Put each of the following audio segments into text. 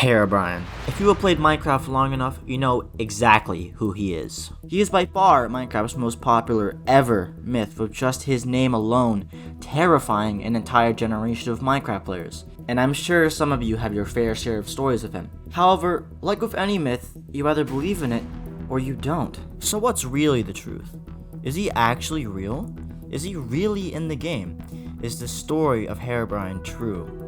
Herobrine. If you have played Minecraft long enough, you know exactly who he is. He is by far Minecraft's most popular ever myth, with just his name alone terrifying an entire generation of Minecraft players. And I'm sure some of you have your fair share of stories of him. However, like with any myth, you either believe in it or you don't. So what's really the truth? Is he actually real? Is he really in the game? Is the story of Herobrine true?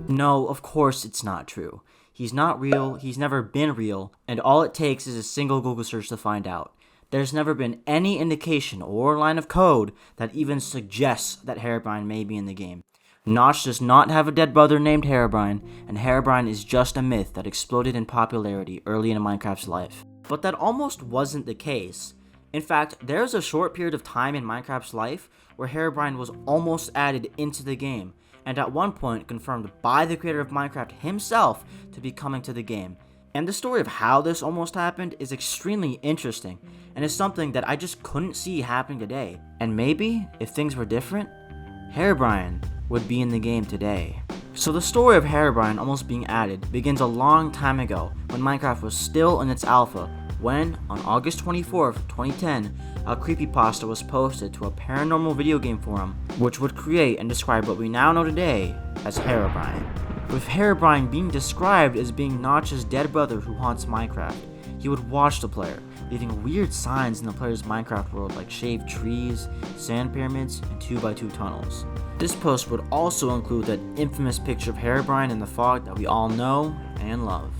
No, of course it's not true. He's not real, he's never been real, and all it takes is a single Google search to find out. There's never been any indication or line of code that even suggests that Herobrine may be in the game. Notch does not have a dead brother named Herobrine, and Herobrine is just a myth that exploded in popularity early in Minecraft's life. But that almost wasn't the case. In fact, there was a short period of time in Minecraft's life where Herobrine was almost added into the game, and at one point confirmed by the creator of Minecraft himself to be coming to the game. And the story of how this almost happened is extremely interesting, and is something that I just couldn't see happening today. And maybe, if things were different, Herobrine would be in the game today. So the story of Herobrine almost being added begins a long time ago, when Minecraft was still in its alpha, when, on August 24th, 2010, a creepypasta was posted to a paranormal video game forum, which would create and describe what we now know today as Herobrine. With Herobrine being described as being Notch's dead brother who haunts Minecraft, he would watch the player, leaving weird signs in the player's Minecraft world like shaved trees, sand pyramids, and 2x2 tunnels. This post would also include that infamous picture of Herobrine in the fog that we all know and love.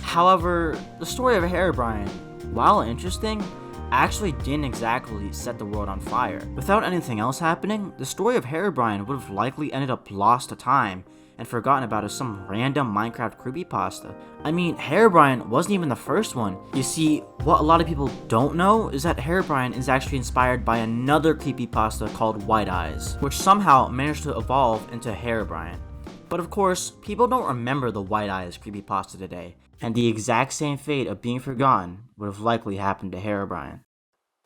However, the story of Herobrine, while interesting, actually didn't exactly set the world on fire. Without anything else happening, the story of Herobrine would have likely ended up lost to time and forgotten about as some random Minecraft creepypasta. I mean, Herobrine wasn't even the first one. You see, what a lot of people don't know is that Herobrine is actually inspired by another creepypasta called White Eyes, which somehow managed to evolve into Herobrine. But of course, people don't remember the White Eyes creepypasta today, and the exact same fate of being forgotten would have likely happened to Herobrine.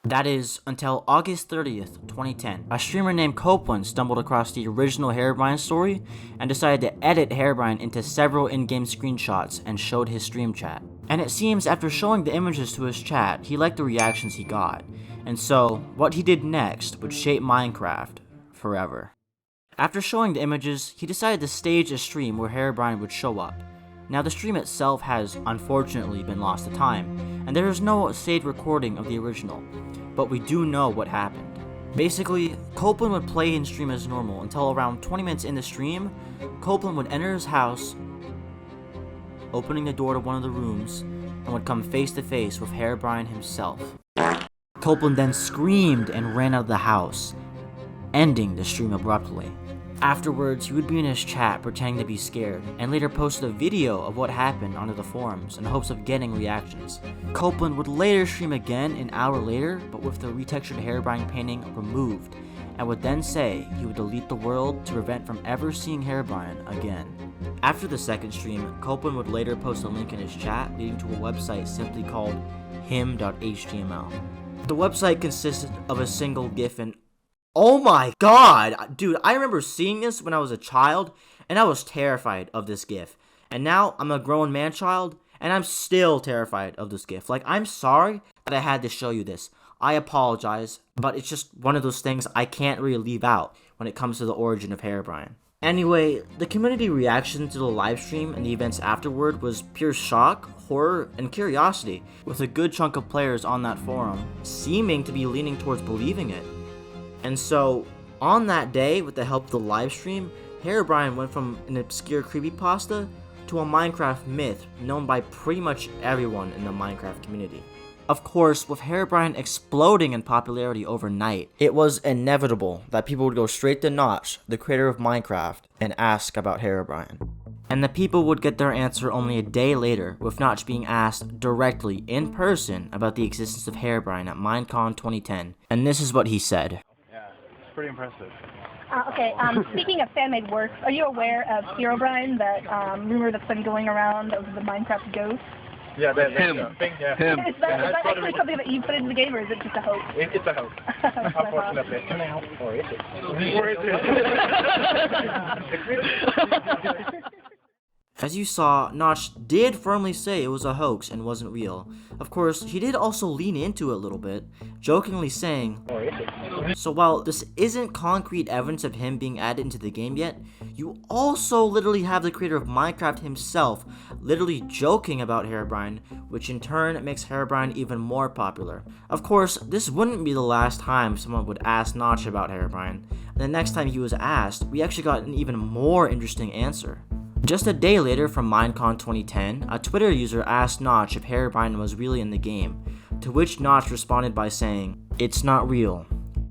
That is, until August 30th, 2010, a streamer named Copeland stumbled across the original Herobrine story and decided to edit Herobrine into several in-game screenshots and showed his stream chat. And it seems after showing the images to his chat, he liked the reactions he got, and so what he did next would shape Minecraft forever. After showing the images, he decided to stage a stream where Herobrine would show up. Now the stream itself has unfortunately been lost to time, and there is no saved recording of the original, but we do know what happened. Basically, Copeland would play and stream as normal until around 20 minutes in the stream, Copeland would enter his house, opening the door to one of the rooms, and would come face to face with Herobrine himself. Copeland then screamed and ran out of the house, ending the stream abruptly. Afterwards, he would be in his chat pretending to be scared, and later posted a video of what happened onto the forums in hopes of getting reactions. Copeland would later stream again an hour later, but with the retextured Herobrine painting removed, and would then say he would delete the world to prevent from ever seeing Herobrine again. After the second stream, Copeland would later post a link in his chat leading to a website simply called him.html. The website consisted of a single GIF and oh my god! Dude, I remember seeing this when I was a child, and I was terrified of this GIF. And now I'm a grown man-child, and I'm still terrified of this GIF. Like, I'm sorry that I had to show you this. I apologize, but it's just one of those things I can't really leave out when it comes to the origin of Herobrine. Anyway, the community reaction to the livestream and the events afterward was pure shock, horror, and curiosity, with a good chunk of players on that forum seeming to be leaning towards believing it. And so, on that day, with the help of the livestream, Herobrine went from an obscure creepypasta to a Minecraft myth known by pretty much everyone in the Minecraft community. Of course, with Herobrine exploding in popularity overnight, it was inevitable that people would go straight to Notch, the creator of Minecraft, and ask about Herobrine. And the people would get their answer only a day later, with Notch being asked directly in person about the existence of Herobrine at Minecon 2010. And this is what he said. Pretty impressive. Okay, speaking of fan-made works, are you aware of Herobrine, that rumor that's been going around of the Minecraft ghost? Yeah, that's him. Yeah. Him. Is that actually something that you put into the game, or is it just a hoax? It's a hoax, unfortunately. Or is it? Or is it? As you saw, Notch did firmly say it was a hoax and wasn't real. Of course, he did also lean into it a little bit, jokingly saying, Or is it? so while this isn't concrete evidence of him being added into the game yet, you also literally have the creator of Minecraft himself literally joking about Herobrine, which in turn makes Herobrine even more popular. Of course, this wouldn't be the last time someone would ask Notch about Herobrine, and the next time he was asked, we actually got an even more interesting answer. Just a day later from Minecon 2010, a Twitter user asked Notch if Herobrine was really in the game, to which Notch responded by saying, "It's not real,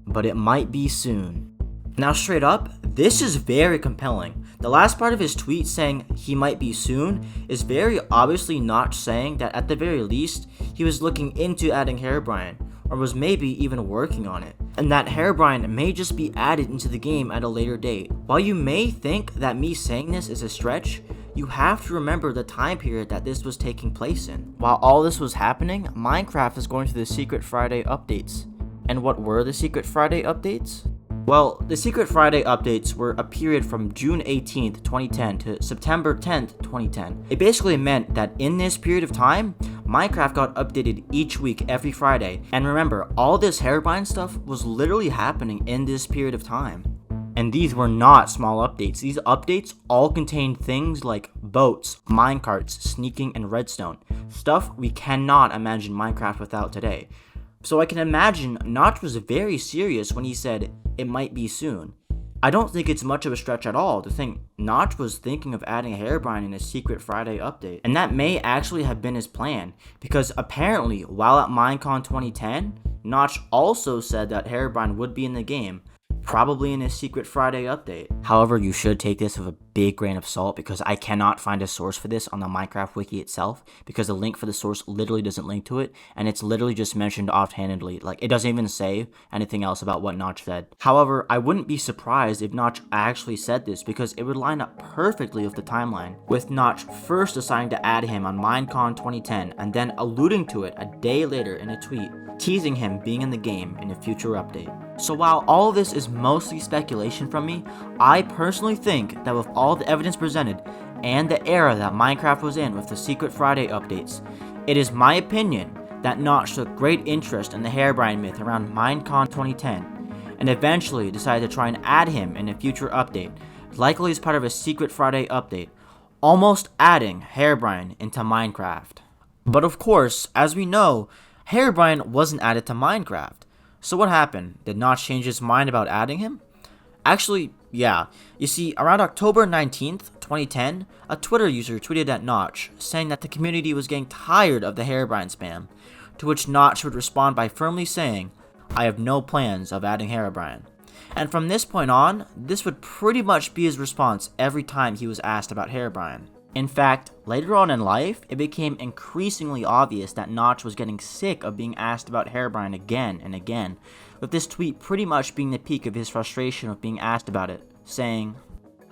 but it might be soon." Now straight up, this is very compelling. The last part of his tweet saying he might be soon is very obviously Notch saying that at the very least, he was looking into adding Herobrine, or was maybe even working on it, and that Herobrine may just be added into the game at a later date. While you may think that me saying this is a stretch, you have to remember the time period that this was taking place in. While all this was happening, Minecraft was going through the Secret Friday updates. And what were the Secret Friday updates? Well, the Secret Friday updates were a period from June 18th, 2010 to September 10th, 2010. It basically meant that in this period of time, Minecraft got updated each week every Friday. And remember, all this Herobrine stuff was literally happening in this period of time. And these were not small updates. These updates all contained things like boats, minecarts, sneaking, and redstone. Stuff we cannot imagine Minecraft without today. So I can imagine Notch was very serious when he said, "It might be soon." I don't think it's much of a stretch at all to think Notch was thinking of adding Herobrine in a Secret Friday update. And that may actually have been his plan, because apparently, while at Minecon 2010, Notch also said that Herobrine would be in the game, probably in a Secret Friday update. However, you should take this with a big grain of salt, because I cannot find a source for this on the Minecraft wiki itself, because the link for the source literally doesn't link to it, and it's literally just mentioned offhandedly. Like, it doesn't even say anything else about what Notch said. However, I wouldn't be surprised if Notch actually said this, because it would line up perfectly with the timeline, with Notch first deciding to add him on Minecon 2010, and then alluding to it a day later in a tweet, teasing him being in the game in a future update. So while all of this is mostly speculation from me, I personally think that with all the evidence presented and the era that Minecraft was in with the Secret Friday updates, it is my opinion that Notch took great interest in the Herobrine myth around Minecon 2010 and eventually decided to try and add him in a future update, likely as part of a Secret Friday update, almost adding Herobrine into Minecraft. But of course, as we know, Herobrine wasn't added to Minecraft. So what happened? Did Notch change his mind about adding him? Actually, yeah. You see, around October 19th, 2010, a Twitter user tweeted at Notch, saying that the community was getting tired of the Herobrine spam, to which Notch would respond by firmly saying, "I have no plans of adding Herobrine." And from this point on, this would pretty much be his response every time he was asked about Herobrine. In fact, later on in life, it became increasingly obvious that Notch was getting sick of being asked about Herobrine again and again, with this tweet pretty much being the peak of his frustration of being asked about it, saying,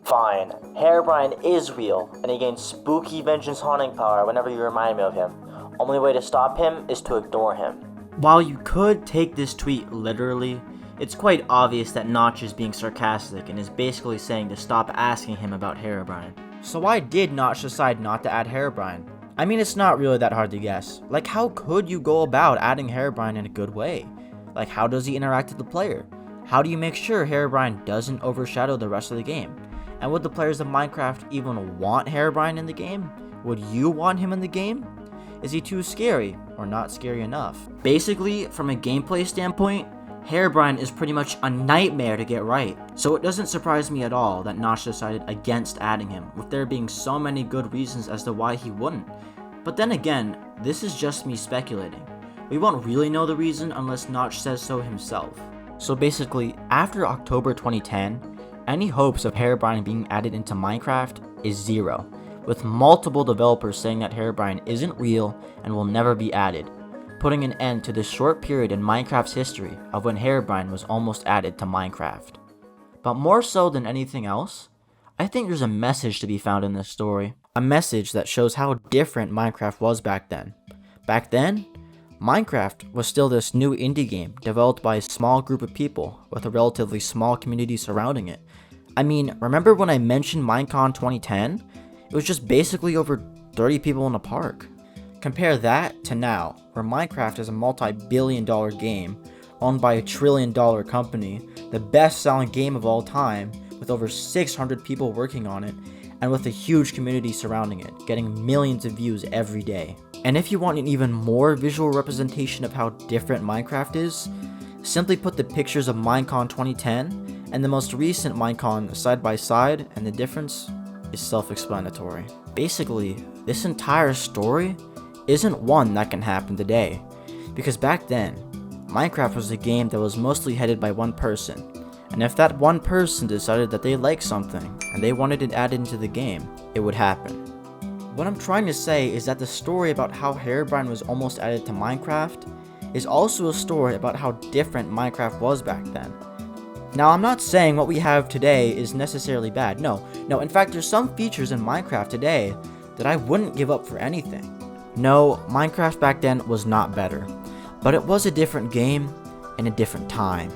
"Fine, Herobrine is real, and he gains spooky vengeance haunting power whenever you remind me of him. Only way to stop him is to ignore him." While you could take this tweet literally, it's quite obvious that Notch is being sarcastic and is basically saying to stop asking him about Herobrine. So why did Notch decide not to add Herobrine? I mean, it's not really that hard to guess. Like, how could you go about adding Herobrine in a good way? Like, how does he interact with the player? How do you make sure Herobrine doesn't overshadow the rest of the game? And would the players of Minecraft even want Herobrine in the game? Would you want him in the game? Is he too scary, or not scary enough? Basically, from a gameplay standpoint, Herobrine is pretty much a nightmare to get right, so it doesn't surprise me at all that Notch decided against adding him, with there being so many good reasons as to why he wouldn't. But then again, this is just me speculating. We won't really know the reason unless Notch says so himself. So basically, after October 2010, any hopes of Herobrine being added into Minecraft is zero, with multiple developers saying that Herobrine isn't real and will never be added, putting an end to this short period in Minecraft's history of when Herobrine was almost added to Minecraft. But more so than anything else, I think there's a message to be found in this story. A message that shows how different Minecraft was back then. Back then, Minecraft was still this new indie game developed by a small group of people with a relatively small community surrounding it. I mean, remember when I mentioned Minecon 2010? it was just basically over 30 people in a park. Compare that to now, where Minecraft is a multi-billion-dollar game owned by a trillion-dollar company, the best-selling game of all time, with over 600 people working on it, and with a huge community surrounding it, getting millions of views every day. And if you want an even more visual representation of how different Minecraft is, simply put the pictures of Minecon 2010 and the most recent Minecon side by side, and the difference is self-explanatory. Basically, this entire story isn't one that can happen today, because back then, Minecraft was a game that was mostly headed by one person, and if that one person decided that they liked something and they wanted it added into the game, it would happen. What I'm trying to say is that the story about how Herobrine was almost added to Minecraft is also a story about how different Minecraft was back then. Now, I'm not saying what we have today is necessarily bad. No, in fact, there's some features in Minecraft today that I wouldn't give up for anything. No, Minecraft back then was not better, but it was a different game in a different time.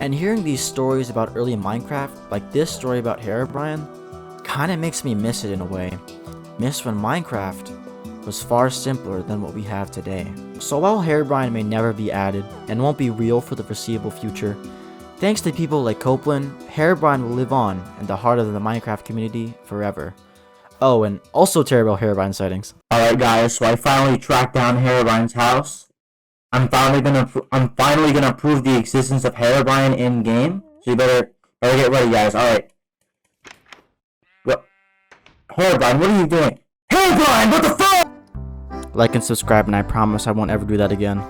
And hearing these stories about early Minecraft, like this story about Herobrine, kinda makes me miss it in a way. Miss when Minecraft was far simpler than what we have today. So while Herobrine may never be added and won't be real for the foreseeable future, thanks to people like Copeland, Herobrine will live on in the heart of the Minecraft community forever. Oh, and also terrible Herobrine sightings. Alright guys, so I finally tracked down Herobrine's house. I'm finally gonna prove the existence of Herobrine in game. So you better get ready, guys. Alright. Herobrine, what are you doing? Herobrine, what the fuck? Like and subscribe, and I promise I won't ever do that again.